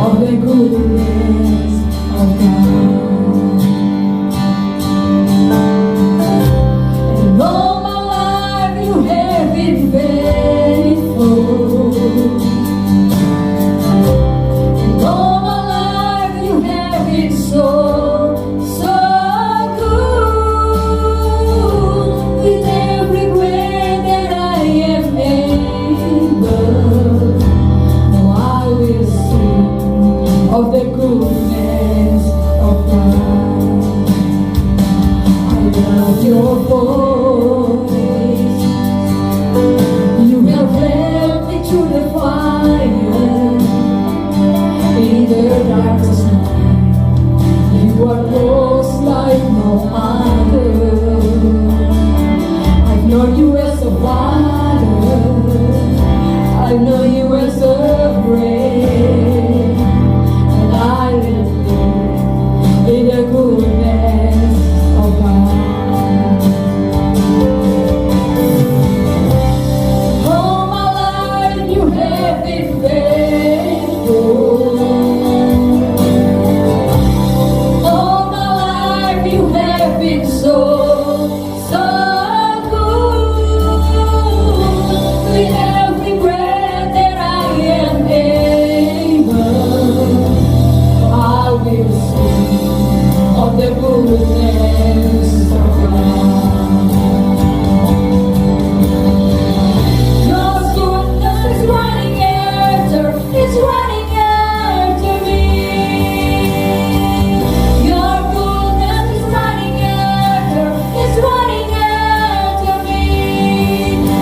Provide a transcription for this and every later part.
of the goodness of God. precious mine. You are close like no other. I know you as a father. I know you as a friend. And I will live in the goodness of God. All my life you have been faithful. All my life you have been so good. With every breath that I am able, I will sing of the goodness of God. Your goodness is running after, it's running after me. Your goodness is running after, it's running after me.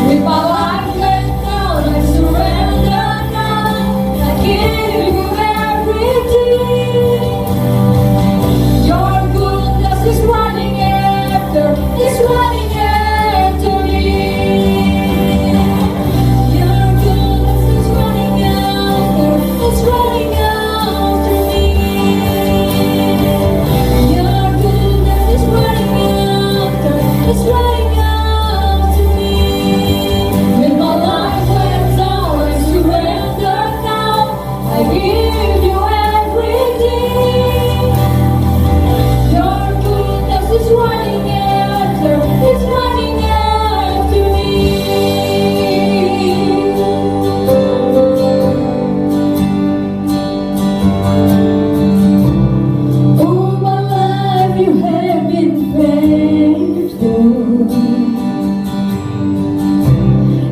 With my life laid down, I surrender now. I give you everything. Your goodness is running after, it's running after me. Your goodness is running after, it's running after me. Your goodness is running after, it's running after me. With my life laid down, I surrender now. I give you everything. Your goodness is running after, it's running after me. All my life you have been faithful.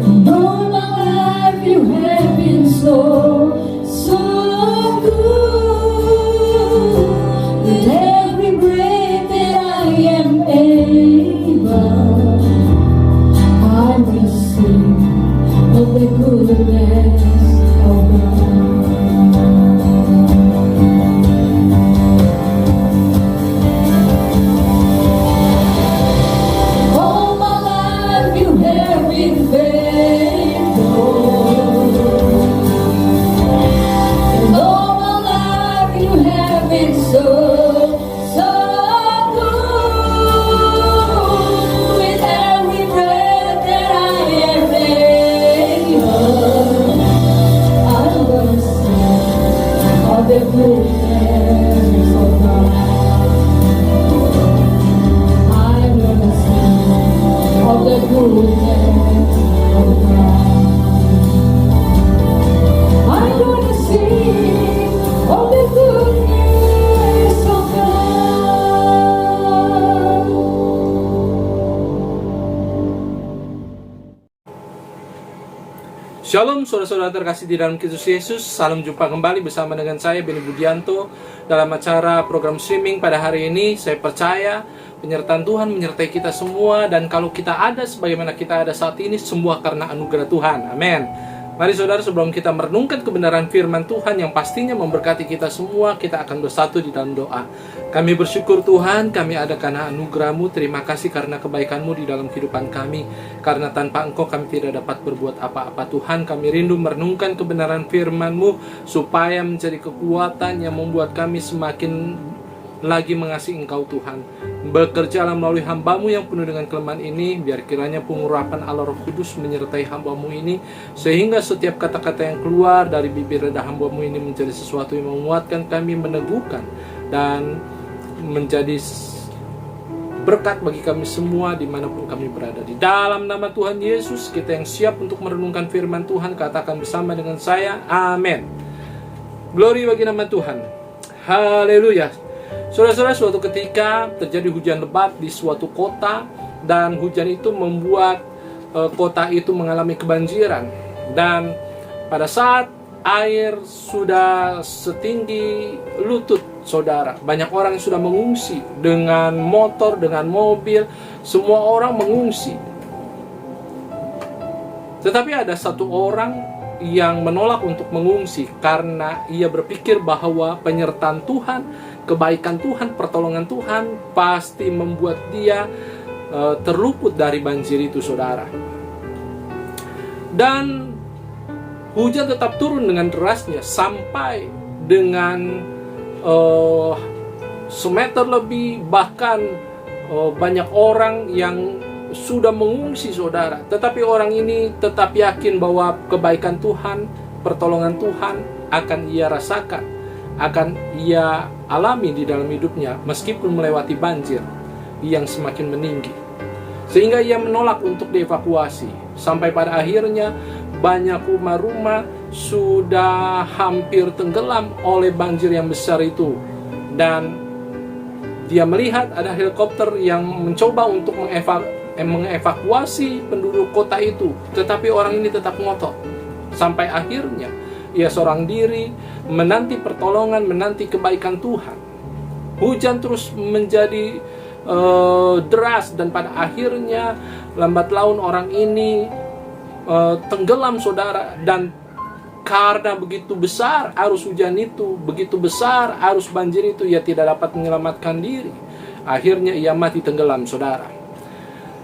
And all my life you have been so good. With every breath that I am able, I will sing of the goodness of God. All my life you have been faithful. And all my life you have been so good. With every breath that I am able, I will sing of the goodness of God. I'm gonna sing of the goodness of God. I'm gonna sing of the goodness of God. Shalom saudara-saudara terkasih di dalam Kristus Yesus. Salam jumpa kembali bersama dengan saya Benny Budianto dalam acara program streaming pada hari ini. Saya percaya penyertaan Tuhan menyertai kita semua, dan kalau kita ada sebagaimana kita ada saat ini, semua karena anugerah Tuhan. Amin. Mari saudara, sebelum kita merenungkan kebenaran firman Tuhan yang pastinya memberkati kita semua, kita akan bersatu di dalam doa. Kami bersyukur Tuhan, kami ada karena anugerah-Mu. Terima kasih karena kebaikan-Mu di dalam kehidupan kami. Karena tanpa Engkau kami tidak dapat berbuat apa-apa Tuhan. Kami rindu merenungkan kebenaran firman-Mu supaya menjadi kekuatan yang membuat kami semakin lagi mengasihi Engkau Tuhan. Bekerjalah melalui hamba-Mu yang penuh dengan kelemahan ini. Biar kiranya pengurapan Allah Roh Kudus menyertai hamba-Mu ini, sehingga setiap kata-kata yang keluar dari bibir redah hamba-Mu ini menjadi sesuatu yang menguatkan kami, meneguhkan, dan menjadi berkat bagi kami semua dimanapun kami berada. Di dalam nama Tuhan Yesus, kita yang siap untuk merenungkan firman Tuhan, katakan bersama dengan saya, amin. Glory bagi nama Tuhan. Haleluya. Saudara-saudara, suatu ketika terjadi hujan lebat di suatu kota, dan hujan itu membuat kota itu mengalami kebanjiran. Dan pada saat air sudah setinggi lutut, saudara, banyak orang yang sudah mengungsi dengan motor, dengan mobil, semua orang mengungsi. Tetapi ada satu orang yang menolak untuk mengungsi karena ia berpikir bahwa penyertaan Tuhan, kebaikan Tuhan, pertolongan Tuhan pasti membuat dia terluput dari banjir itu, saudara. Dan hujan tetap turun dengan derasnya sampai dengan semeter lebih, bahkan banyak orang yang sudah mengungsi, saudara. Tetapi orang ini tetap yakin bahwa kebaikan Tuhan, pertolongan Tuhan akan ia rasakan, akan ia alami di dalam hidupnya meskipun melewati banjir yang semakin meninggi. Sehingga ia menolak untuk dievakuasi. Sampai pada akhirnya banyak rumah-rumah sudah hampir tenggelam oleh banjir yang besar itu. Dan dia melihat ada helikopter yang mencoba untuk mengevakuasi penduduk kota itu, tetapi orang ini tetap ngotot. Sampai akhirnya ia seorang diri menanti pertolongan, menanti kebaikan Tuhan. Hujan terus menjadi deras, dan pada akhirnya lambat laun orang ini tenggelam, saudara. Dan karena begitu besar arus hujan itu, begitu besar arus banjir itu, ia tidak dapat menyelamatkan diri. Akhirnya ia mati tenggelam, saudara.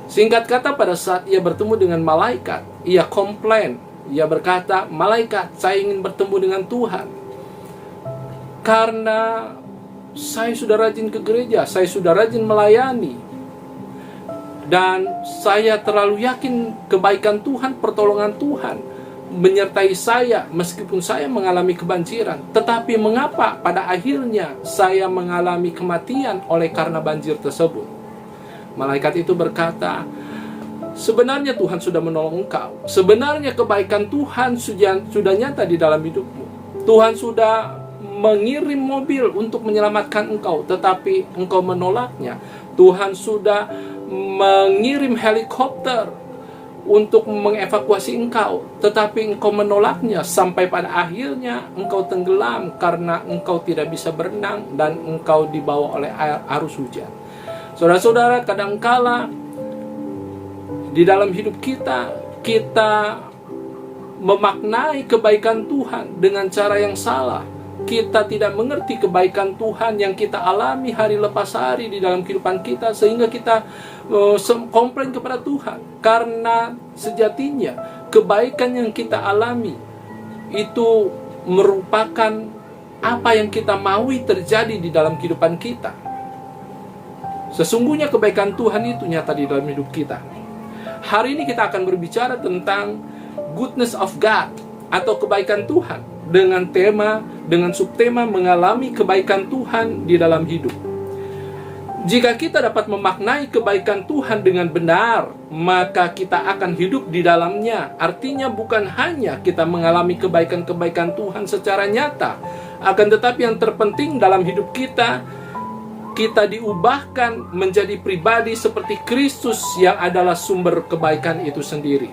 Singkat kata, pada saat ia bertemu dengan malaikat, ia komplain. Ia berkata, "Malaikat, saya ingin bertemu dengan Tuhan. Karena saya sudah rajin ke gereja, saya sudah rajin melayani. Dan saya terlalu yakin kebaikan Tuhan, pertolongan Tuhan menyertai saya meskipun saya mengalami kebanjiran. Tetapi mengapa pada akhirnya saya mengalami kematian oleh karena banjir tersebut?" Malaikat itu berkata, "Sebenarnya Tuhan sudah menolong engkau. Sebenarnya kebaikan Tuhan sudah nyata di dalam hidupmu. Tuhan sudah mengirim mobil untuk menyelamatkan engkau, tetapi engkau menolaknya. Tuhan sudah mengirim helikopter untuk mengevakuasi engkau, tetapi engkau menolaknya. Sampai pada akhirnya engkau tenggelam karena engkau tidak bisa berenang dan engkau dibawa oleh arus hujan." Saudara-saudara, kadangkala di dalam hidup kita memaknai kebaikan Tuhan dengan cara yang salah. Kita tidak mengerti kebaikan Tuhan yang kita alami hari lepas hari di dalam kehidupan kita, sehingga kita komplain kepada Tuhan. Karena sejatinya kebaikan yang kita alami itu merupakan apa yang kita maui terjadi di dalam kehidupan kita. Sesungguhnya kebaikan Tuhan itu nyata di dalam hidup kita. Hari ini kita akan berbicara tentang goodness of God atau kebaikan Tuhan dengan subtema mengalami kebaikan Tuhan di dalam hidup. Jika kita dapat memaknai kebaikan Tuhan dengan benar, maka kita akan hidup di dalamnya. Artinya bukan hanya kita mengalami kebaikan-kebaikan Tuhan secara nyata, akan tetapi yang terpenting dalam hidup kita diubahkan menjadi pribadi seperti Kristus yang adalah sumber kebaikan itu sendiri.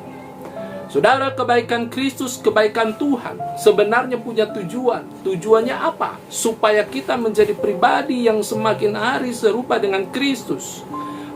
Saudara, kebaikan Kristus, kebaikan Tuhan sebenarnya punya tujuan. Tujuannya apa? Supaya kita menjadi pribadi yang semakin hari serupa dengan Kristus.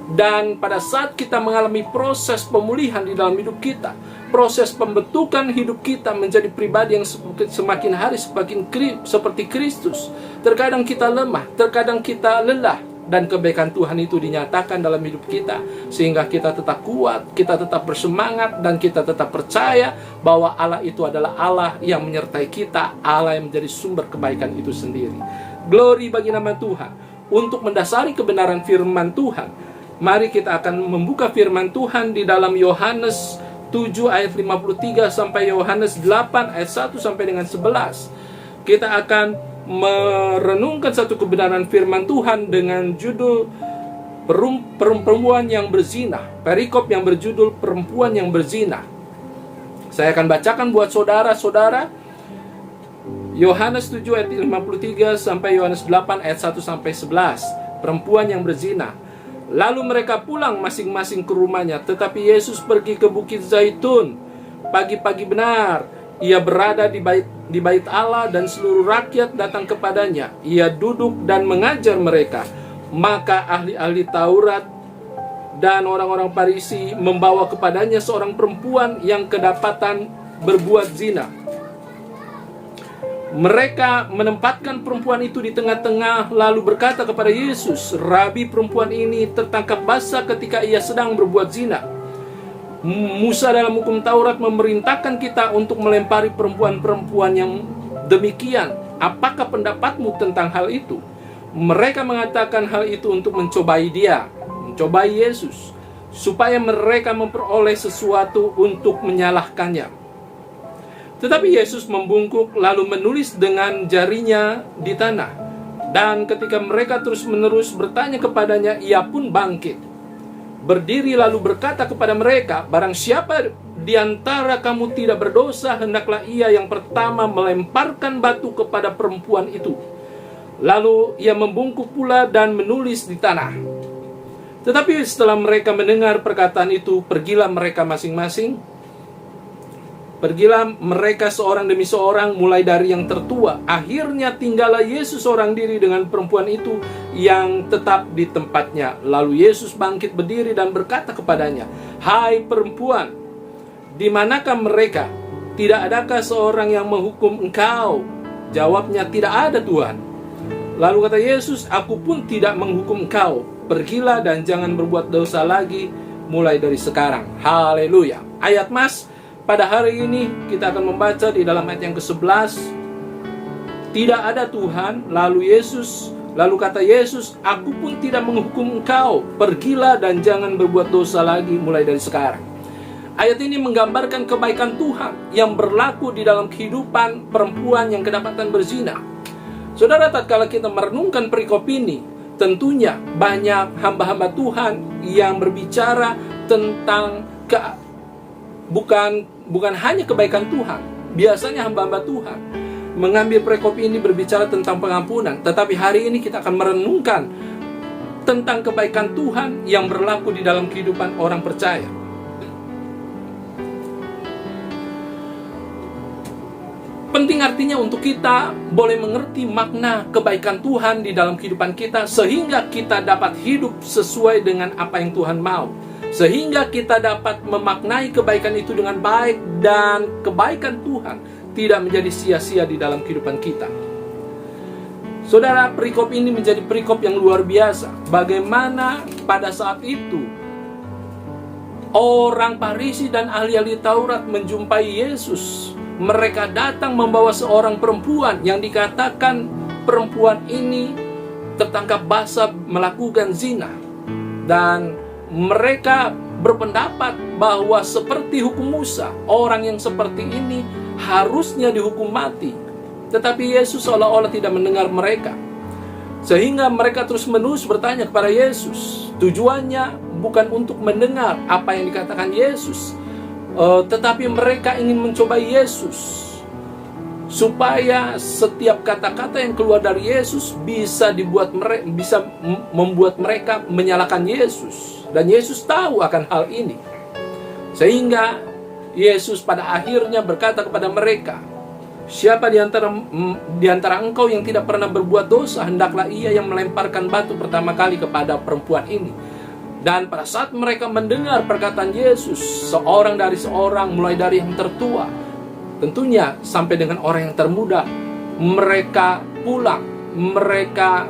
Dan pada saat kita mengalami proses pemulihan di dalam hidup kita, proses pembentukan hidup kita menjadi pribadi yang semakin hari semakin seperti Kristus. Terkadang kita lemah, terkadang kita lelah, dan kebaikan Tuhan itu dinyatakan dalam hidup kita, sehingga kita tetap kuat, kita tetap bersemangat, dan kita tetap percaya bahwa Allah itu adalah Allah yang menyertai kita, Allah yang menjadi sumber kebaikan itu sendiri. Glory bagi nama Tuhan. Untuk mendasari kebenaran firman Tuhan, mari kita akan membuka firman Tuhan di dalam Yohanes 7 ayat 53 sampai Yohanes 8 ayat 1 sampai dengan 11. Kita akan merenungkan satu kebenaran firman Tuhan dengan judul perempuan yang berzina. Perikop yang berjudul perempuan yang berzina. Saya akan bacakan buat saudara-saudara Yohanes 7 ayat 53 sampai Yohanes 8 ayat 1 sampai 11. Perempuan yang berzina. Lalu mereka pulang masing-masing ke rumahnya, tetapi Yesus pergi ke Bukit Zaitun. Pagi-pagi benar, ia berada di bait Allah dan seluruh rakyat datang kepadanya. Ia duduk dan mengajar mereka. Maka ahli-ahli Taurat dan orang-orang Farisi membawa kepadanya seorang perempuan yang kedapatan berbuat zina. Mereka menempatkan perempuan itu di tengah-tengah lalu berkata kepada Yesus, "Rabi, perempuan ini tertangkap basah ketika ia sedang berbuat zina. Musa dalam hukum Taurat memerintahkan kita untuk melempari perempuan-perempuan yang demikian. Apakah pendapatmu tentang hal itu?" Mereka mengatakan hal itu untuk mencobai dia, mencobai Yesus, supaya mereka memperoleh sesuatu untuk menyalahkannya. Tetapi Yesus membungkuk lalu menulis dengan jarinya di tanah. Dan ketika mereka terus-menerus bertanya kepadanya, ia pun bangkit, berdiri lalu berkata kepada mereka, "Barang siapa di antara kamu tidak berdosa, hendaklah ia yang pertama melemparkan batu kepada perempuan itu." Lalu ia membungkuk pula dan menulis di tanah. Tetapi setelah mereka mendengar perkataan itu, pergilah mereka masing-masing. Pergilah mereka seorang demi seorang, mulai dari yang tertua. Akhirnya tinggallah Yesus seorang diri dengan perempuan itu yang tetap di tempatnya. Lalu Yesus bangkit berdiri dan berkata kepadanya, "Hai perempuan, di manakah mereka? Tidak adakah seorang yang menghukum engkau?" Jawabnya, "Tidak ada, Tuhan." Lalu kata Yesus, "Aku pun tidak menghukum engkau. Pergilah dan jangan berbuat dosa lagi mulai dari sekarang." Haleluya. Ayat Mas pada hari ini kita akan membaca di dalam ayat yang ke-11. Tidak ada Tuhan, lalu kata Yesus, "Aku pun tidak menghukum engkau. Pergilah dan jangan berbuat dosa lagi mulai dari sekarang." Ayat ini menggambarkan kebaikan Tuhan yang berlaku di dalam kehidupan perempuan yang kedapatan berzina. Saudara, tatkala kita merenungkan perikop ini, tentunya banyak hamba-hamba Tuhan yang berbicara tentang bukan hanya kebaikan Tuhan. Biasanya hamba-hamba Tuhan mengambil perikop ini berbicara tentang pengampunan. Tetapi hari ini kita akan merenungkan tentang kebaikan Tuhan yang berlaku di dalam kehidupan orang percaya. Penting artinya untuk kita boleh mengerti makna kebaikan Tuhan di dalam kehidupan kita, sehingga kita dapat hidup sesuai dengan apa yang Tuhan mau, sehingga kita dapat memaknai kebaikan itu dengan baik, dan kebaikan Tuhan tidak menjadi sia-sia di dalam kehidupan kita. Saudara, perikop ini menjadi perikop yang luar biasa. Bagaimana pada saat itu orang Farisi dan ahli-ahli Taurat menjumpai Yesus. Mereka datang membawa seorang perempuan yang dikatakan perempuan ini tertangkap basah melakukan zina. Dan mereka berpendapat bahwa seperti hukum Musa, orang yang seperti ini harusnya dihukum mati. Tetapi Yesus seolah-olah tidak mendengar mereka, sehingga mereka terus-menerus bertanya kepada Yesus. Tujuannya bukan untuk mendengar apa yang dikatakan Yesus, tetapi mereka ingin mencobai Yesus, supaya setiap kata-kata yang keluar dari Yesus bisa membuat mereka menyalahkan Yesus. Dan Yesus tahu akan hal ini, sehingga Yesus pada akhirnya berkata kepada mereka, "Siapa di antara engkau yang tidak pernah berbuat dosa, hendaklah ia yang melemparkan batu pertama kali kepada perempuan ini." Dan pada saat mereka mendengar perkataan Yesus, seorang dari seorang, mulai dari yang tertua, tentunya sampai dengan orang yang termuda, mereka pulang, mereka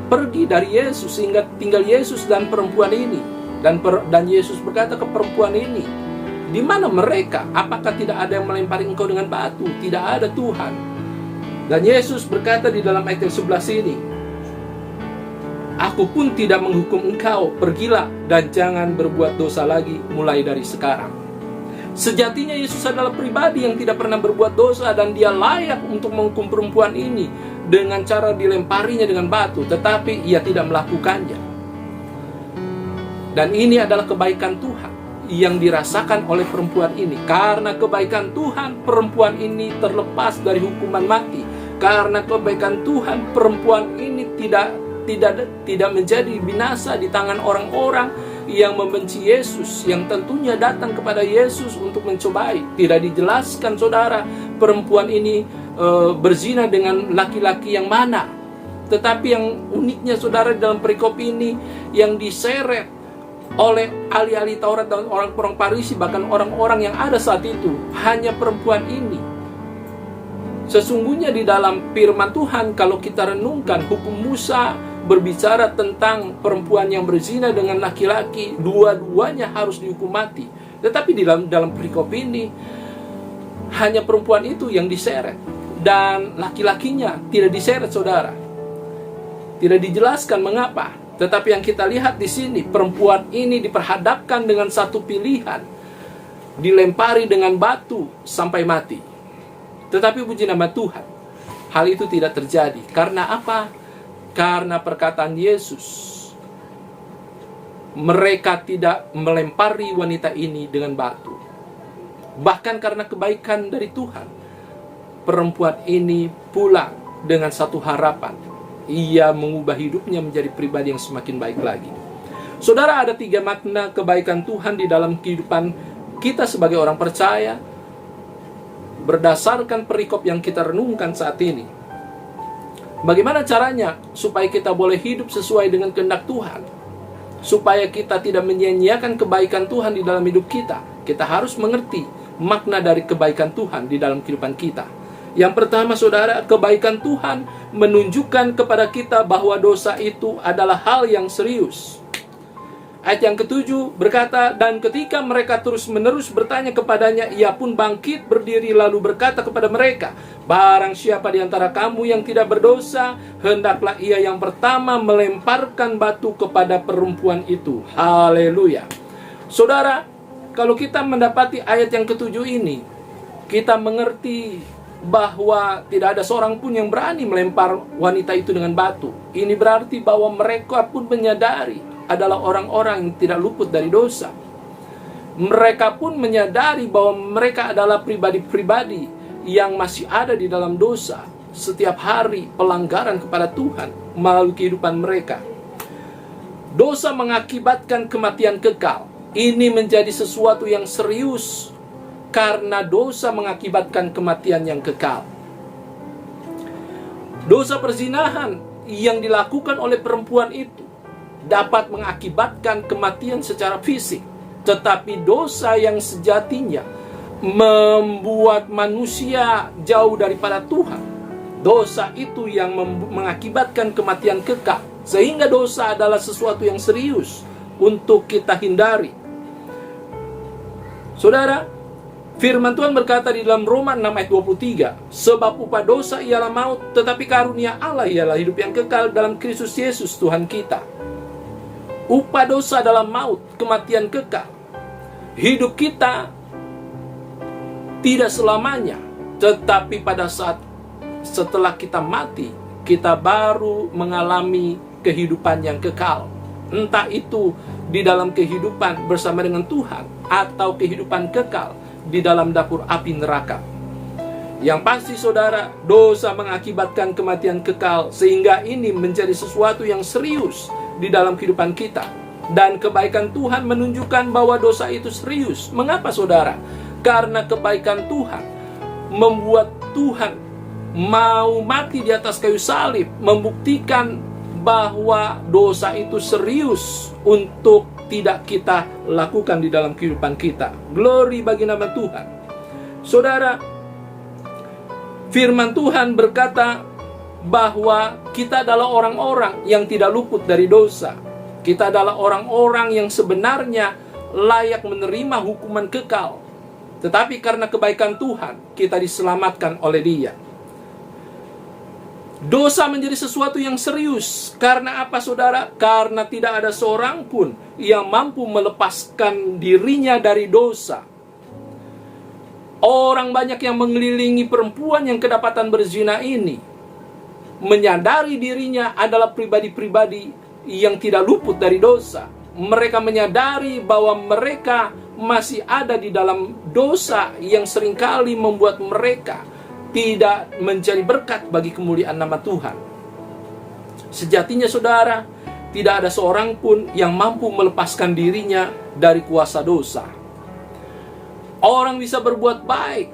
pergi dari Yesus, sehingga tinggal Yesus dan perempuan ini. Dan Yesus berkata ke perempuan ini, "Di mana mereka? Apakah tidak ada yang melempari engkau dengan batu?" "Tidak ada, Tuhan." Dan Yesus berkata di dalam ayat yang 11 ini, "Aku pun tidak menghukum engkau. Pergilah dan jangan berbuat dosa lagi mulai dari sekarang." Sejatinya Yesus adalah pribadi yang tidak pernah berbuat dosa, dan dia layak untuk menghukum perempuan ini dengan cara dilemparinya dengan batu, tetapi ia tidak melakukannya. Dan ini adalah kebaikan Tuhan yang dirasakan oleh perempuan ini. Karena kebaikan Tuhan, perempuan ini terlepas dari hukuman mati. Karena kebaikan Tuhan, perempuan ini tidak menjadi binasa di tangan orang-orang yang membenci Yesus, yang tentunya datang kepada Yesus untuk mencobai. Tidak dijelaskan, saudara, perempuan ini berzina dengan laki-laki yang mana. Tetapi yang uniknya, saudara, dalam perikop ini yang diseret oleh ahli-ahli Taurat dan orang-orang Farisi, bahkan orang-orang yang ada saat itu. Hanya perempuan ini. Sesungguhnya di dalam firman Tuhan, kalau kita renungkan, hukum Musa berbicara tentang perempuan yang berzina dengan laki-laki, dua-duanya harus dihukum mati. Tetapi di dalam perikop ini, hanya perempuan itu yang diseret, dan laki-lakinya tidak diseret, saudara. Tidak dijelaskan mengapa. Tetapi yang kita lihat di sini, perempuan ini diperhadapkan dengan satu pilihan, dilempari dengan batu sampai mati. Tetapi puji nama Tuhan, hal itu tidak terjadi. Karena apa? Karena perkataan Yesus. Mereka tidak melempari wanita ini dengan batu. Bahkan karena kebaikan dari Tuhan, perempuan ini pulang dengan satu harapan. Ia mengubah hidupnya menjadi pribadi yang semakin baik lagi. Saudara, ada 3 makna kebaikan Tuhan di dalam kehidupan kita sebagai orang percaya, berdasarkan perikop yang kita renungkan saat ini. Bagaimana caranya supaya kita boleh hidup sesuai dengan kehendak Tuhan? Supaya kita tidak menyia-nyiakan kebaikan Tuhan di dalam hidup kita. Kita harus mengerti makna dari kebaikan Tuhan di dalam kehidupan kita. Yang pertama, saudara, kebaikan Tuhan menunjukkan kepada kita bahwa dosa itu adalah hal yang serius. Ayat yang ke-7 berkata, dan ketika mereka terus-menerus bertanya kepadanya, ia pun bangkit berdiri lalu berkata kepada mereka, barang siapa di antara kamu yang tidak berdosa, hendaklah ia yang pertama melemparkan batu kepada perempuan itu. Haleluya. Saudara, kalau kita mendapati ayat yang ke-7 ini, kita mengerti bahwa tidak ada seorang pun yang berani melempar wanita itu dengan batu. Ini berarti bahwa mereka pun menyadari adalah orang-orang yang tidak luput dari dosa. Mereka pun menyadari bahwa mereka adalah pribadi-pribadi yang masih ada di dalam dosa. Setiap hari pelanggaran kepada Tuhan melalui kehidupan mereka. Dosa mengakibatkan kematian kekal. Ini menjadi sesuatu yang serius, karena dosa mengakibatkan kematian yang kekal. Dosa perzinahan yang dilakukan oleh perempuan itu dapat mengakibatkan kematian secara fisik. Tetapi dosa yang sejatinya membuat manusia jauh daripada Tuhan, dosa itu yang mengakibatkan kematian kekal. Sehingga dosa adalah sesuatu yang serius untuk kita hindari. Saudara, firman Tuhan berkata di dalam Roma 6 ayat 23, sebab upah dosa ialah maut, tetapi karunia Allah ialah hidup yang kekal dalam Kristus Yesus Tuhan kita. Upah dosa adalah maut, kematian kekal. Hidup kita tidak selamanya, tetapi pada saat setelah kita mati, kita baru mengalami kehidupan yang kekal. Entah itu di dalam kehidupan bersama dengan Tuhan, atau kehidupan kekal di dalam dapur api neraka. Yang pasti, saudara, dosa mengakibatkan kematian kekal, sehingga ini menjadi sesuatu yang serius di dalam kehidupan kita. Dan kebaikan Tuhan menunjukkan bahwa dosa itu serius. Mengapa, saudara? Karena kebaikan Tuhan membuat Tuhan mau mati di atas kayu salib, membuktikan bahwa dosa itu serius untuk tidak kita lakukan di dalam kehidupan kita. Glory bagi nama Tuhan. Saudara, firman Tuhan berkata bahwa kita adalah orang-orang yang tidak luput dari dosa. Kita adalah orang-orang yang sebenarnya layak menerima hukuman kekal. Tetapi karena kebaikan Tuhan, kita diselamatkan oleh Dia. Dosa menjadi sesuatu yang serius. Karena apa, saudara? Karena tidak ada seorang pun yang mampu melepaskan dirinya dari dosa. Orang banyak yang mengelilingi perempuan yang kedapatan berzina ini menyadari dirinya adalah pribadi-pribadi yang tidak luput dari dosa. Mereka menyadari bahwa mereka masih ada di dalam dosa yang seringkali membuat mereka tidak menjadi berkat bagi kemuliaan nama Tuhan. Sejatinya, saudara, tidak ada seorang pun yang mampu melepaskan dirinya dari kuasa dosa. Orang bisa berbuat baik,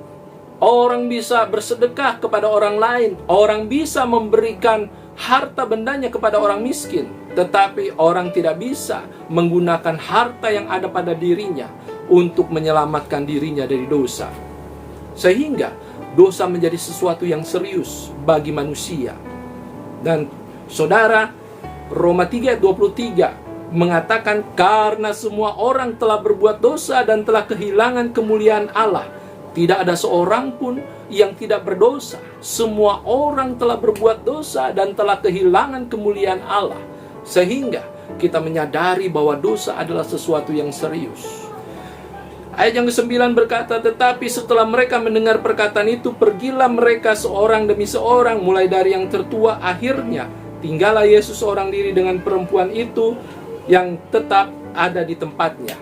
orang bisa bersedekah kepada orang lain, orang bisa memberikan harta bendanya kepada orang miskin. Tetapi orang tidak bisa menggunakan harta yang ada pada dirinya untuk menyelamatkan dirinya dari dosa. Sehingga dosa menjadi sesuatu yang serius bagi manusia. Dan saudara, Roma 3 ayat 23 mengatakan, karena semua orang telah berbuat dosa dan telah kehilangan kemuliaan Allah, tidak ada seorang pun yang tidak berdosa. Semua orang telah berbuat dosa dan telah kehilangan kemuliaan Allah. Sehingga kita menyadari bahwa dosa adalah sesuatu yang serius. Ayat yang ke-9 berkata, tetapi setelah mereka mendengar perkataan itu, pergilah mereka seorang demi seorang, mulai dari yang tertua. Akhirnya tinggallah Yesus seorang diri dengan perempuan itu yang tetap ada di tempatnya.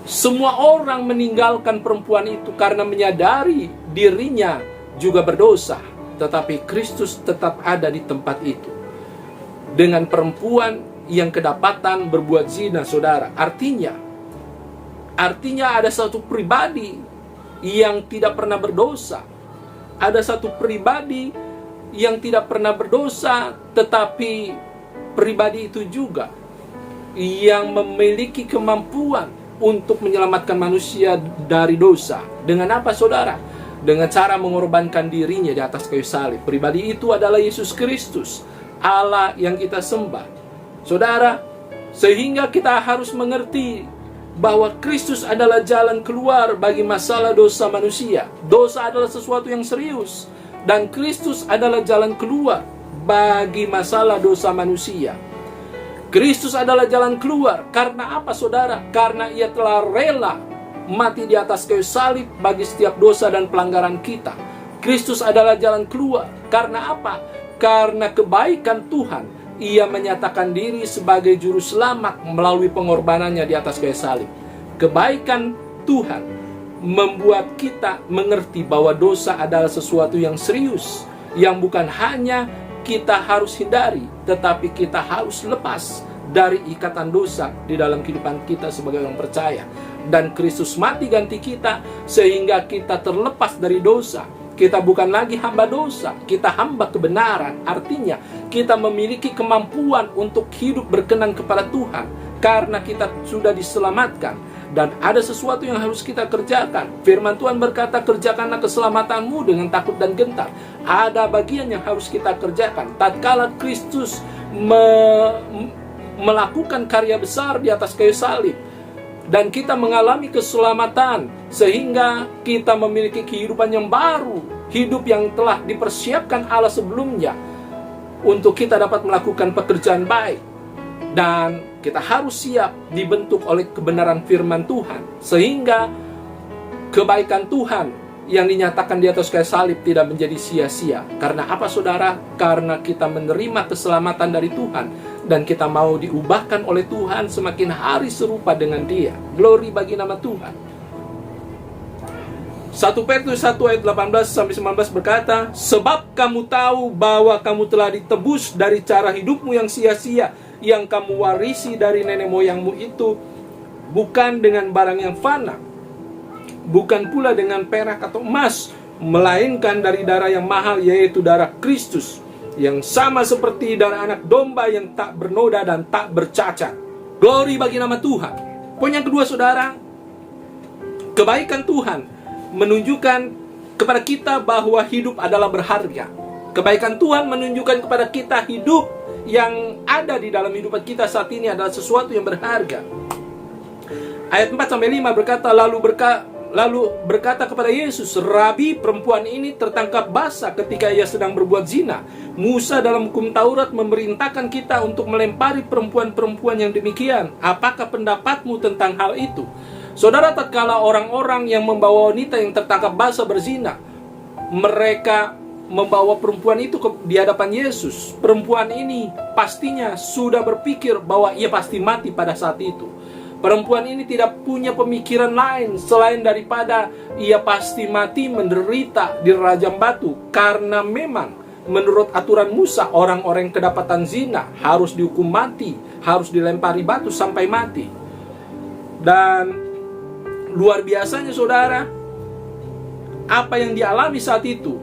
Semua orang meninggalkan perempuan itu karena menyadari dirinya juga berdosa. Tetapi Kristus tetap ada di tempat itu dengan perempuan yang kedapatan berbuat zina, saudara. Artinya ada satu pribadi yang tidak pernah berdosa. Ada satu pribadi yang tidak pernah berdosa, tetapi pribadi itu juga yang memiliki kemampuan untuk menyelamatkan manusia dari dosa. Dengan apa, saudara? Dengan cara mengorbankan dirinya di atas kayu salib. Pribadi itu adalah Yesus Kristus, Allah yang kita sembah. Saudara, sehingga kita harus mengerti bahwa Kristus adalah jalan keluar bagi masalah dosa manusia. Dosa adalah sesuatu yang serius, dan Kristus adalah jalan keluar bagi masalah dosa manusia. Kristus adalah jalan keluar. Karena apa, saudara? Karena Ia telah rela mati di atas kayu salib bagi setiap dosa dan pelanggaran kita. Kristus adalah jalan keluar. Karena apa? Karena kebaikan Tuhan. Ia menyatakan diri sebagai juru selamat melalui pengorbanannya di atas kayu salib. Kebaikan Tuhan membuat kita mengerti bahwa dosa adalah sesuatu yang serius, yang bukan hanya kita harus hindari, tetapi kita harus lepas dari ikatan dosa di dalam kehidupan kita sebagai orang percaya. Dan Kristus mati ganti kita sehingga kita terlepas dari dosa. Kita bukan lagi hamba dosa, kita hamba kebenaran. Artinya, kita memiliki kemampuan untuk hidup berkenan kepada Tuhan karena kita sudah diselamatkan. Dan ada sesuatu yang harus kita kerjakan. Firman Tuhan berkata, kerjakanlah keselamatanmu dengan takut dan gentar. Ada bagian yang harus kita kerjakan. Tatkala Kristus melakukan karya besar di atas kayu salib, dan kita mengalami keselamatan, sehingga kita memiliki kehidupan yang baru, hidup yang telah dipersiapkan Allah sebelumnya, untuk kita dapat melakukan pekerjaan baik. Dan kita harus siap dibentuk oleh kebenaran firman Tuhan, sehingga kebaikan Tuhan yang dinyatakan di atas kayu salib tidak menjadi sia-sia. Karena apa, saudara? Karena kita menerima keselamatan dari Tuhan, dan kita mau diubahkan oleh Tuhan semakin hari serupa dengan Dia. Glory bagi nama Tuhan. 1 Petrus 1 ayat 18-19 berkata, sebab kamu tahu bahwa kamu telah ditebus dari cara hidupmu yang sia-sia, yang kamu warisi dari nenek moyangmu itu, bukan dengan barang yang fana, bukan pula dengan perak atau emas, melainkan dari darah yang mahal, yaitu darah Kristus, yang sama seperti darah anak domba yang tak bernoda dan tak bercacat. Glory bagi nama Tuhan. Poin yang kedua, saudara, kebaikan Tuhan menunjukkan kepada kita bahwa hidup adalah berharga. Kebaikan Tuhan menunjukkan kepada kita hidup yang ada di dalam hidup kita saat ini adalah sesuatu yang berharga. Ayat 4-5 berkata, lalu berkata kepada Yesus, Rabi, perempuan ini tertangkap basah ketika ia sedang berbuat zina. Musa dalam hukum Taurat memerintahkan kita untuk melempari perempuan-perempuan yang demikian. Apakah pendapatmu tentang hal itu? Saudara, tatkala orang-orang yang membawa wanita yang tertangkap basah berzina, mereka membawa perempuan itu di hadapan Yesus, perempuan ini pastinya sudah berpikir bahwa ia pasti mati pada saat itu. Perempuan ini tidak punya pemikiran lain selain daripada ia pasti mati menderita di rajam batu. Karena memang menurut aturan Musa, orang-orang yang kedapatan zina harus dihukum mati, harus dilempari batu sampai mati. Dan luar biasanya, saudara, apa yang dialami saat itu,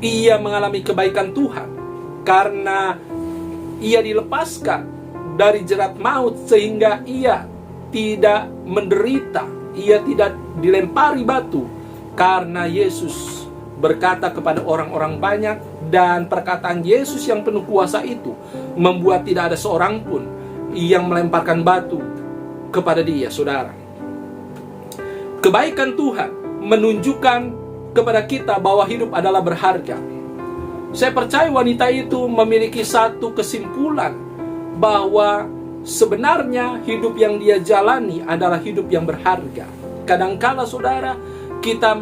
ia mengalami kebaikan Tuhan karena ia dilepaskan dari jerat maut sehingga ia tidak menderita, ia tidak dilempari batu, karena Yesus berkata kepada orang-orang banyak, dan perkataan Yesus yang penuh kuasa itu membuat tidak ada seorang pun yang melemparkan batu kepada dia. Saudara, kebaikan Tuhan menunjukkan kepada kita bahwa hidup adalah berharga. Saya percaya wanita itu memiliki satu kesimpulan bahwa sebenarnya hidup yang dia jalani adalah hidup yang berharga. Kadangkala saudara, kita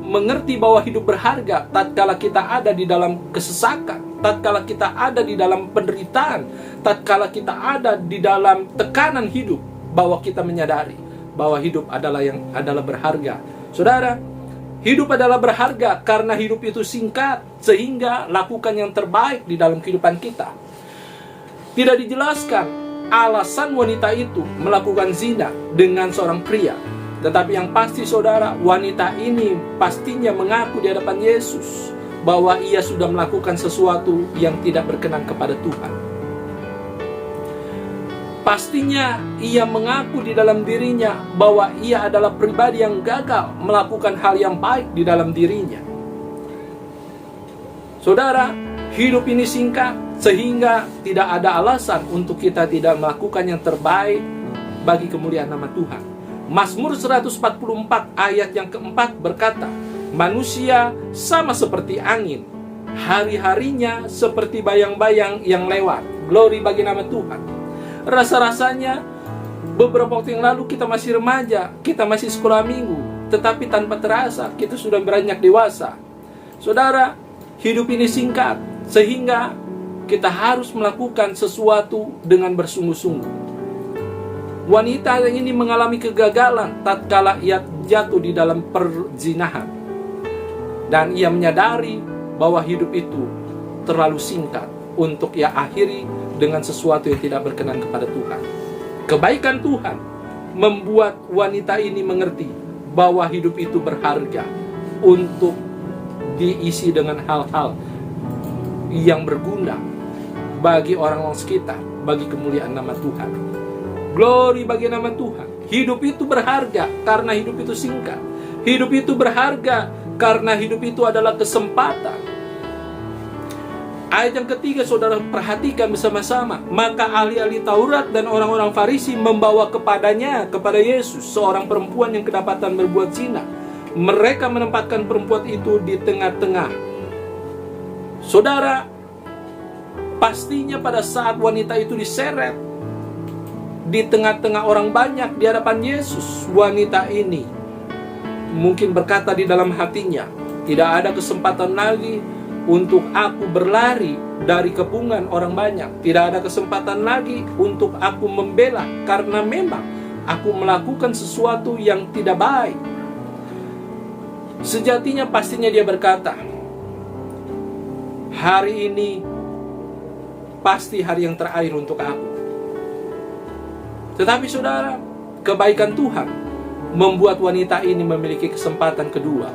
mengerti bahwa hidup berharga tatkala kita ada di dalam kesesakan, tatkala kita ada di dalam penderitaan, tatkala kita ada di dalam tekanan hidup, bahwa kita menyadari bahwa hidup adalah berharga. Saudara, hidup adalah berharga karena hidup itu singkat, sehingga lakukan yang terbaik di dalam kehidupan kita. Tidak dijelaskan alasan wanita itu melakukan zina dengan seorang pria. Tetapi yang pasti saudara, wanita ini pastinya mengaku di hadapan Yesus bahwa ia sudah melakukan sesuatu yang tidak berkenan kepada Tuhan. Pastinya ia mengaku di dalam dirinya bahwa ia adalah pribadi yang gagal melakukan hal yang baik di dalam dirinya. Saudara, hidup ini singkat sehingga tidak ada alasan untuk kita tidak melakukan yang terbaik bagi kemuliaan nama Tuhan. Mazmur 144 ayat yang keempat berkata, manusia sama seperti angin, hari-harinya seperti bayang-bayang yang lewat. Glory bagi nama Tuhan. Rasa-rasanya beberapa waktu yang lalu kita masih remaja, kita masih sekolah minggu, tetapi tanpa terasa kita sudah beranjak dewasa. Saudara, hidup ini singkat sehingga kita harus melakukan sesuatu dengan bersungguh-sungguh. Wanita ini mengalami kegagalan tatkala ia jatuh di dalam perzinahan, dan ia menyadari bahwa hidup itu terlalu singkat untuk ia akhiri dengan sesuatu yang tidak berkenan kepada Tuhan. Kebaikan Tuhan membuat wanita ini mengerti bahwa hidup itu berharga untuk diisi dengan hal-hal yang berguna bagi orang-orang sekitar, bagi kemuliaan nama Tuhan. Glory bagi nama Tuhan. Hidup itu berharga karena hidup itu singkat. Hidup itu berharga karena hidup itu adalah kesempatan. Ayat yang ketiga saudara perhatikan bersama-sama. Maka ahli-ahli Taurat dan orang-orang Farisi membawa kepada Yesus seorang perempuan yang kedapatan berbuat zina. Mereka menempatkan perempuan itu di tengah-tengah. Saudara, pastinya pada saat wanita itu diseret di tengah-tengah orang banyak di hadapan Yesus, wanita ini mungkin berkata di dalam hatinya, tidak ada kesempatan lagi untuk aku berlari dari kepungan orang banyak. Tidak ada kesempatan lagi untuk aku membela, karena memang aku melakukan sesuatu yang tidak baik. Sejatinya pastinya dia berkata, hari ini pasti hari yang terakhir untuk aku. Tetapi saudara, kebaikan Tuhan membuat wanita ini memiliki kesempatan kedua.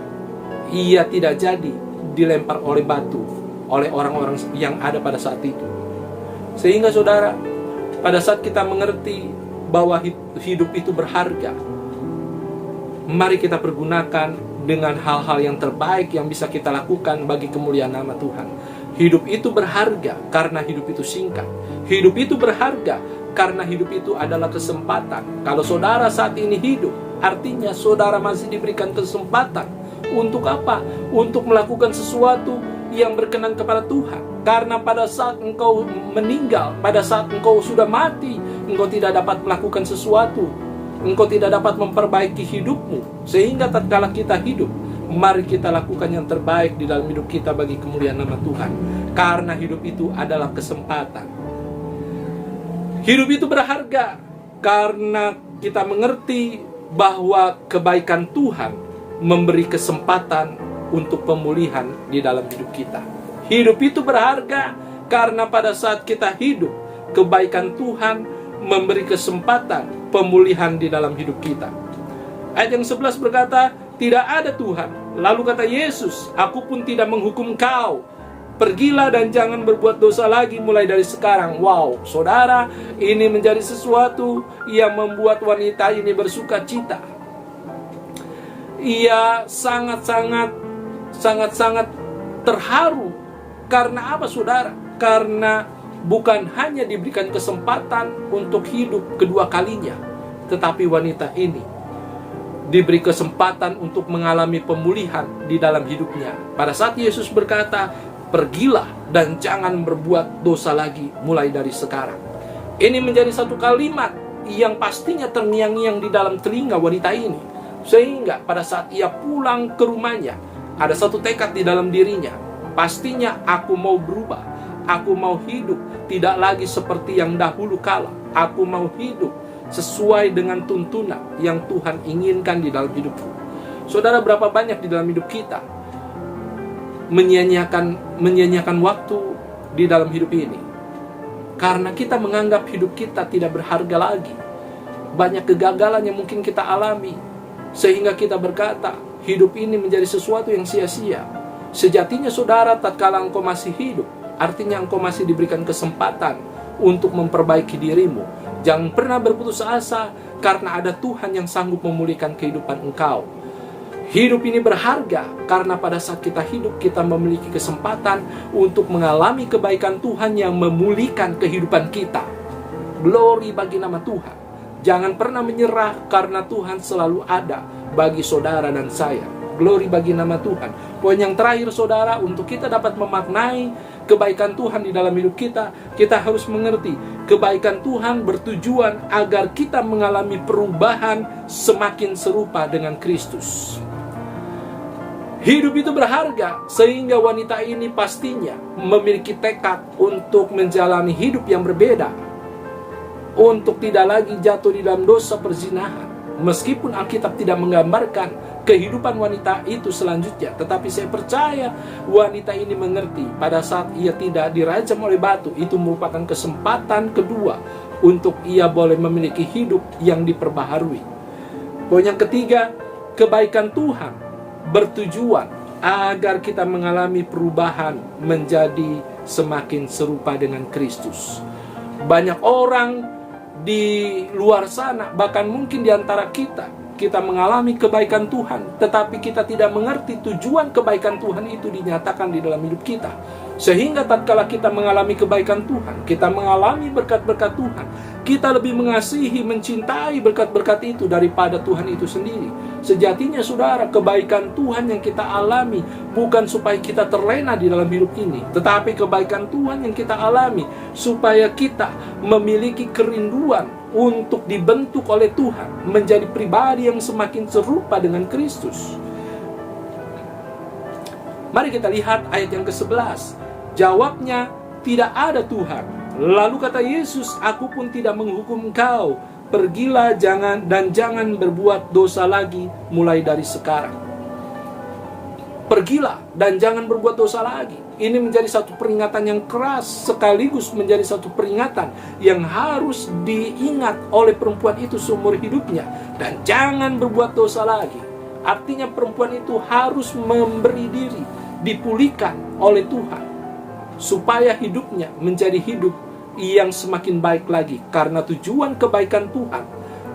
Ia tidak jadi dilempar oleh batu oleh orang-orang yang ada pada saat itu. Sehingga saudara, pada saat kita mengerti bahwa hidup itu berharga, mari kita pergunakan dengan hal-hal yang terbaik yang bisa kita lakukan bagi kemuliaan nama Tuhan. Hidup itu berharga karena hidup itu singkat. Hidup itu berharga karena hidup itu adalah kesempatan. Kalau saudara saat ini hidup, artinya saudara masih diberikan kesempatan. Untuk apa? Untuk melakukan sesuatu yang berkenan kepada Tuhan. Karena pada saat engkau meninggal, pada saat engkau sudah mati, engkau tidak dapat melakukan sesuatu. Engkau tidak dapat memperbaiki hidupmu. Sehingga tatkala kita hidup, mari kita lakukan yang terbaik di dalam hidup kita bagi kemuliaan nama Tuhan. Karena hidup itu adalah kesempatan. Hidup itu berharga karena kita mengerti bahwa kebaikan Tuhan memberi kesempatan untuk pemulihan di dalam hidup kita. Hidup itu berharga karena pada saat kita hidup, kebaikan Tuhan memberi kesempatan pemulihan di dalam hidup kita. Ayat yang 11 berkata, tidak ada Tuhan. Lalu kata Yesus, aku pun tidak menghukum kau. Pergilah dan jangan berbuat dosa lagi mulai dari sekarang. Wow, saudara, ini menjadi sesuatu yang membuat wanita ini bersuka cita. Ia sangat-sangat terharu. Karena apa, saudara? Karena bukan hanya diberikan kesempatan untuk hidup kedua kalinya, tetapi wanita ini diberi kesempatan untuk mengalami pemulihan di dalam hidupnya. Pada saat Yesus berkata, pergilah dan jangan berbuat dosa lagi mulai dari sekarang. Ini menjadi satu kalimat yang pastinya terngiang-ngiang di dalam telinga wanita ini. Sehingga pada saat ia pulang ke rumahnya, ada satu tekad di dalam dirinya. Pastinya aku mau berubah. Aku mau hidup tidak lagi seperti yang dahulu kala. Aku mau hidup sesuai dengan tuntunan yang Tuhan inginkan di dalam hidupku. Saudara, berapa banyak di dalam hidup kita menyia-nyiakan waktu di dalam hidup ini karena kita menganggap hidup kita tidak berharga lagi. Banyak kegagalan yang mungkin kita alami sehingga kita berkata hidup ini menjadi sesuatu yang sia-sia. Sejatinya, saudara, tatkala engkau masih hidup, artinya engkau masih diberikan kesempatan untuk memperbaiki dirimu. Jangan pernah berputus asa karena ada Tuhan yang sanggup memulihkan kehidupan engkau. Hidup ini berharga karena pada saat kita hidup, kita memiliki kesempatan untuk mengalami kebaikan Tuhan yang memulihkan kehidupan kita. Glory bagi nama Tuhan. Jangan pernah menyerah karena Tuhan selalu ada bagi saudara dan saya. Glory bagi nama Tuhan. Poin yang terakhir, saudara, untuk kita dapat memaknai kebaikan Tuhan di dalam hidup kita, kita harus mengerti kebaikan Tuhan bertujuan agar kita mengalami perubahan semakin serupa dengan Kristus. Hidup itu berharga, sehingga wanita ini pastinya memiliki tekad untuk menjalani hidup yang berbeda, untuk tidak lagi jatuh di dalam dosa perzinahan. Meskipun Alkitab tidak menggambarkan kehidupan wanita itu selanjutnya, tetapi saya percaya wanita ini mengerti pada saat ia tidak dirajam oleh batu, itu merupakan kesempatan kedua untuk ia boleh memiliki hidup yang diperbaharui. Poin yang ketiga, kebaikan Tuhan bertujuan agar kita mengalami perubahan menjadi semakin serupa dengan Kristus. Banyak orang di luar sana, bahkan mungkin di antara kita mengalami kebaikan Tuhan, tetapi kita tidak mengerti tujuan kebaikan Tuhan itu dinyatakan di dalam hidup kita. Sehingga tatkala kita mengalami kebaikan Tuhan, kita mengalami berkat-berkat Tuhan, kita lebih mengasihi, mencintai berkat-berkat itu daripada Tuhan itu sendiri. Sejatinya, saudara, kebaikan Tuhan yang kita alami bukan supaya kita terlena di dalam hidup ini, tetapi kebaikan Tuhan yang kita alami supaya kita memiliki kerinduan untuk dibentuk oleh Tuhan menjadi pribadi yang semakin serupa dengan Kristus. Mari kita lihat ayat yang ke-11. Jawabnya, tidak ada Tuhan. Lalu kata Yesus, aku pun tidak menghukum engkau. Pergilah jangan berbuat dosa lagi mulai dari sekarang. Pergilah dan jangan berbuat dosa lagi. Ini menjadi satu peringatan yang keras, sekaligus menjadi satu peringatan yang harus diingat oleh perempuan itu seumur hidupnya. Dan jangan berbuat dosa lagi. Artinya perempuan itu harus memberi diri, dipulihkan oleh Tuhan, supaya hidupnya menjadi hidup yang semakin baik lagi. Karena tujuan kebaikan Tuhan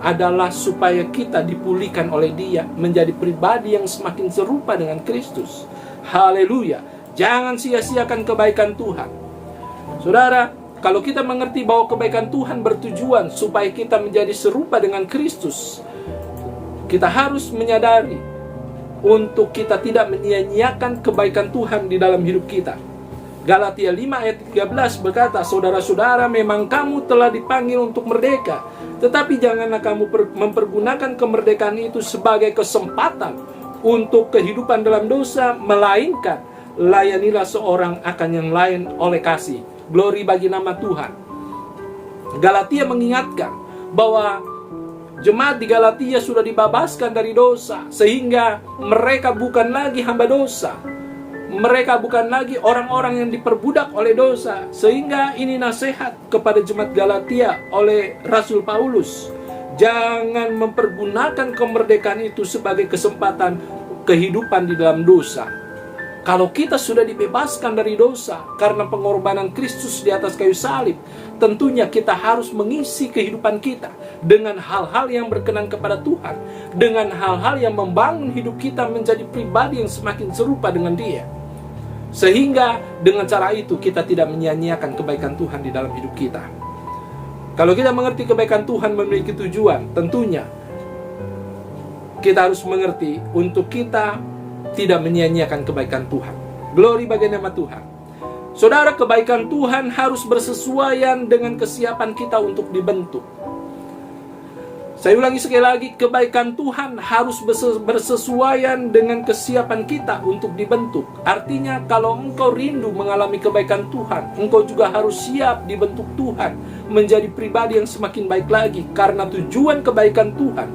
adalah supaya kita dipulihkan oleh Dia menjadi pribadi yang semakin serupa dengan Kristus. Haleluya. Jangan sia-siakan kebaikan Tuhan. Saudara, kalau kita mengerti bahwa kebaikan Tuhan bertujuan supaya kita menjadi serupa dengan Kristus, kita harus menyadari untuk kita tidak menyia-nyiakan kebaikan Tuhan di dalam hidup kita. Galatia 5 ayat 13 berkata, saudara-saudara, memang kamu telah dipanggil untuk merdeka, tetapi janganlah kamu mempergunakan kemerdekaan itu sebagai kesempatan untuk kehidupan dalam dosa, melainkan layanilah seorang akan yang lain oleh kasih. Glory bagi nama Tuhan. Galatia mengingatkan bahwa jemaat di Galatia sudah dibebaskan dari dosa, sehingga mereka bukan lagi hamba dosa. Mereka bukan lagi orang-orang yang diperbudak oleh dosa. Sehingga ini nasihat kepada jemaat Galatia oleh Rasul Paulus. Jangan mempergunakan kemerdekaan itu sebagai kesempatan kehidupan di dalam dosa. Kalau kita sudah dibebaskan dari dosa karena pengorbanan Kristus di atas kayu salib, tentunya kita harus mengisi kehidupan kita dengan hal-hal yang berkenan kepada Tuhan, dengan hal-hal yang membangun hidup kita menjadi pribadi yang semakin serupa dengan Dia. Sehingga dengan cara itu kita tidak menyia-nyiakan kebaikan Tuhan di dalam hidup kita. Kalau kita mengerti kebaikan Tuhan memiliki tujuan, tentunya kita harus mengerti untuk kita tidak menyia-nyiakan kebaikan Tuhan. Glory bagi nama Tuhan. Saudara, kebaikan Tuhan harus bersesuaian dengan kesiapan kita untuk dibentuk. Saya ulangi sekali lagi, kebaikan Tuhan harus bersesuaian dengan kesiapan kita untuk dibentuk. Artinya kalau engkau rindu mengalami kebaikan Tuhan, engkau juga harus siap dibentuk Tuhan menjadi pribadi yang semakin baik lagi. Karena tujuan kebaikan Tuhan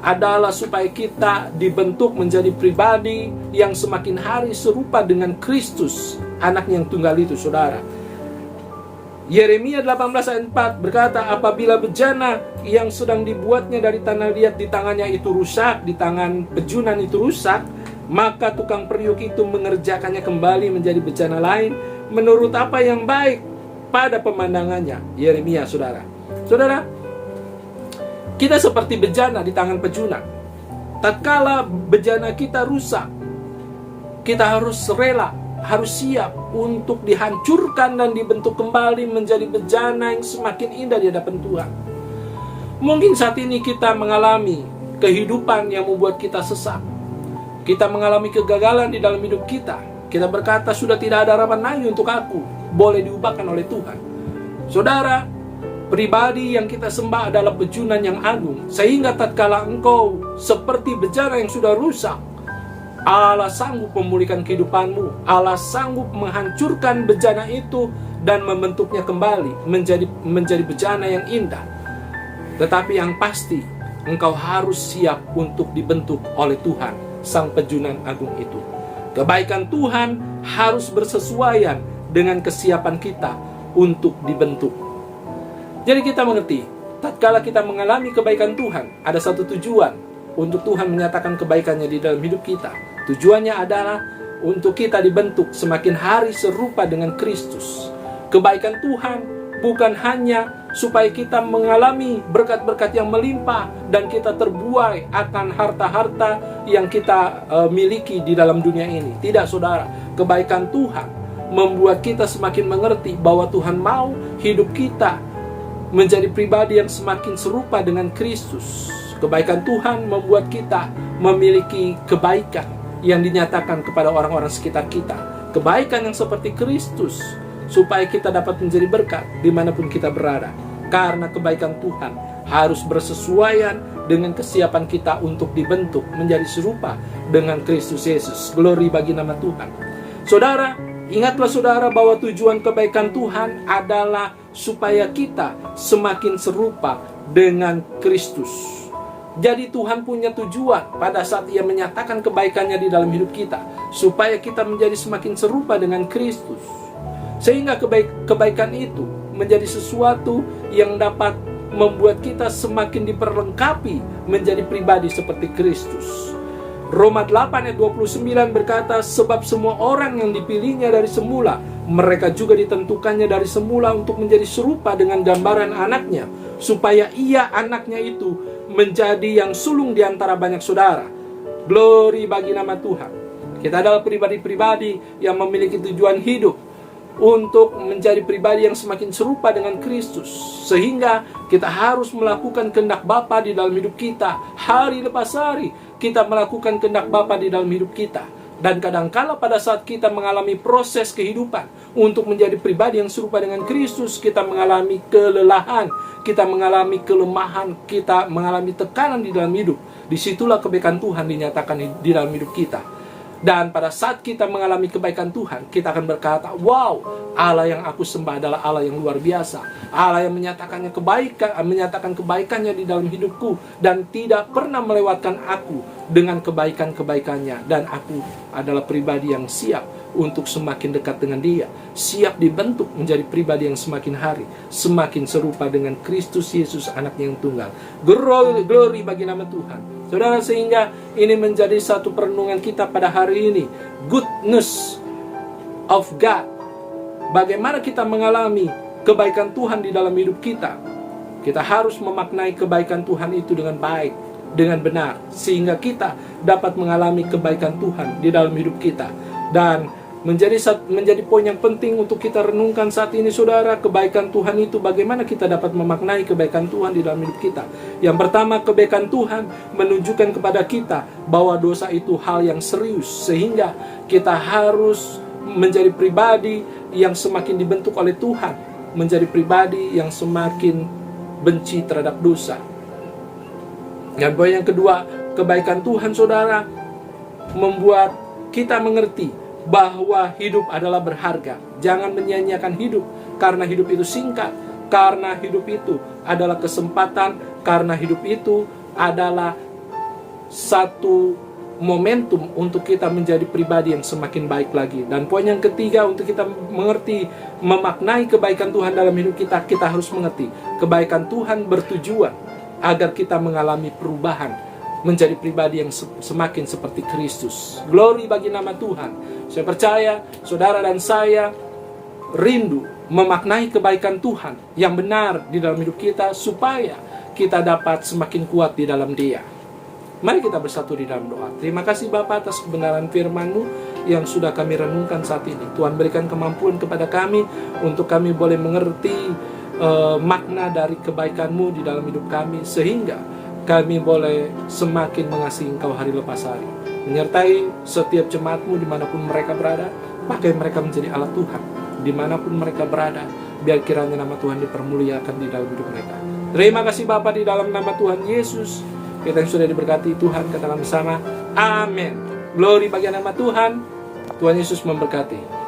adalah supaya kita dibentuk menjadi pribadi yang semakin hari serupa dengan Kristus, anak yang tunggal itu, saudara. Yeremia 18 ayat 4 berkata, apabila bejana yang sedang dibuatnya dari tanah liat di tangannya itu rusak, di tangan pejunan itu rusak, maka tukang periuk itu mengerjakannya kembali menjadi bejana lain menurut apa yang baik pada pemandangannya. Yeremia, saudara. Saudara, kita seperti bejana di tangan pejunan. Tatkala bejana kita rusak, kita harus rela, harus siap untuk dihancurkan dan dibentuk kembali menjadi bejana yang semakin indah di hadapan Tuhan. Mungkin saat ini kita mengalami kehidupan yang membuat kita sesak. Kita mengalami kegagalan di dalam hidup kita. Kita berkata, sudah tidak ada harapan lagi untuk aku. Boleh diubahkan oleh Tuhan. Saudara, pribadi yang kita sembah adalah pejunan yang agung. Sehingga tatkala engkau seperti bejana yang sudah rusak, Allah sanggup memulihkan kehidupanmu. Allah sanggup menghancurkan bejana itu dan membentuknya kembali menjadi bejana yang indah. Tetapi yang pasti, engkau harus siap untuk dibentuk oleh Tuhan, Sang Pejunan Agung itu. Kebaikan Tuhan harus bersesuaian dengan kesiapan kita untuk dibentuk. Jadi kita mengerti, tatkala kita mengalami kebaikan Tuhan, ada satu tujuan untuk Tuhan menyatakan kebaikannya di dalam hidup kita. Tujuannya adalah untuk kita dibentuk semakin hari serupa dengan Kristus. Kebaikan Tuhan bukan hanya supaya kita mengalami berkat-berkat yang melimpah dan kita terbuai akan harta-harta yang kita miliki di dalam dunia ini. Tidak, saudara. Kebaikan Tuhan membuat kita semakin mengerti bahwa Tuhan mau hidup kita menjadi pribadi yang semakin serupa dengan Kristus. Kebaikan Tuhan membuat kita memiliki kebaikan yang dinyatakan kepada orang-orang sekitar kita. Kebaikan yang seperti Kristus, supaya kita dapat menjadi berkat dimanapun kita berada. Karena kebaikan Tuhan harus bersesuaian dengan kesiapan kita untuk dibentuk menjadi serupa dengan Kristus Yesus. Glory bagi nama Tuhan. Saudara, ingatlah saudara bahwa tujuan kebaikan Tuhan adalah supaya kita semakin serupa dengan Kristus. Jadi Tuhan punya tujuan pada saat Ia menyatakan kebaikannya di dalam hidup kita, supaya kita menjadi semakin serupa dengan Kristus. Sehingga kebaikan itu menjadi sesuatu yang dapat membuat kita semakin diperlengkapi menjadi pribadi seperti Kristus. Roma 8 ayat 29 berkata, sebab semua orang yang dipilihnya dari semula, mereka juga ditentukannya dari semula untuk menjadi serupa dengan gambaran anaknya, supaya ia, anaknya itu, menjadi yang sulung di antara banyak saudara. Glory bagi nama Tuhan. Kita adalah pribadi-pribadi yang memiliki tujuan hidup untuk menjadi pribadi yang semakin serupa dengan Kristus. Sehingga kita harus melakukan kehendak Bapa di dalam hidup kita. Hari lepas hari kita melakukan kehendak Bapa di dalam hidup kita. Dan kadangkala pada saat kita mengalami proses kehidupan untuk menjadi pribadi yang serupa dengan Kristus, kita mengalami kelelahan, kita mengalami kelemahan, kita mengalami tekanan di dalam hidup. Disitulah kebaikan Tuhan dinyatakan di dalam hidup kita. Dan pada saat kita mengalami kebaikan Tuhan, kita akan berkata, wow, Allah yang aku sembah adalah Allah yang luar biasa. Allah yang menyatakan kebaikannya di dalam hidupku dan tidak pernah melewatkan aku dengan kebaikan-kebaikannya. Dan aku adalah pribadi yang siap untuk semakin dekat dengan Dia, siap dibentuk menjadi pribadi yang semakin hari semakin serupa dengan Kristus Yesus, anaknya yang tunggal. Glory bagi nama Tuhan. Saudara, sehingga ini menjadi satu perenungan kita pada hari ini. Goodness of God. Bagaimana kita mengalami kebaikan Tuhan di dalam hidup kita. Kita harus memaknai kebaikan Tuhan itu dengan baik, dengan benar, sehingga kita dapat mengalami kebaikan Tuhan di dalam hidup kita. Dan menjadi poin yang penting untuk kita renungkan saat ini, saudara, kebaikan Tuhan itu bagaimana kita dapat memaknai kebaikan Tuhan di dalam hidup kita. Yang pertama, kebaikan Tuhan menunjukkan kepada kita bahwa dosa itu hal yang serius, sehingga kita harus menjadi pribadi yang semakin dibentuk oleh Tuhan, menjadi pribadi yang semakin benci terhadap dosa. Dan poin yang kedua, kebaikan Tuhan, saudara, membuat kita mengerti bahwa hidup adalah berharga. Jangan menyia-nyiakan hidup, karena hidup itu singkat, karena hidup itu adalah kesempatan, karena hidup itu adalah satu momentum untuk kita menjadi pribadi yang semakin baik lagi. Dan poin yang ketiga, untuk kita mengerti, memaknai kebaikan Tuhan dalam hidup kita, kita harus mengerti kebaikan Tuhan bertujuan agar kita mengalami perubahan menjadi pribadi yang semakin seperti Kristus. Glory bagi nama Tuhan. Saya percaya saudara dan saya rindu memaknai kebaikan Tuhan yang benar di dalam hidup kita, supaya kita dapat semakin kuat di dalam Dia. Mari kita bersatu di dalam doa. Terima kasih Bapa atas kebenaran firman-Mu yang sudah kami renungkan saat ini. Tuhan, berikan kemampuan kepada kami untuk kami boleh mengerti makna dari kebaikan-Mu di dalam hidup kami, sehingga kami boleh semakin mengasihi Engkau hari lepas hari. Menyertai setiap jemaat-Mu dimanapun mereka berada. Pakai mereka menjadi alat Tuhan dimanapun mereka berada. Biar kiranya nama Tuhan dipermuliakan di dalam hidup mereka. Terima kasih Bapa, di dalam nama Tuhan Yesus kita yang sudah diberkati Tuhan, katakan bersama, amin. Glory bagi nama Tuhan. Tuhan Yesus memberkati.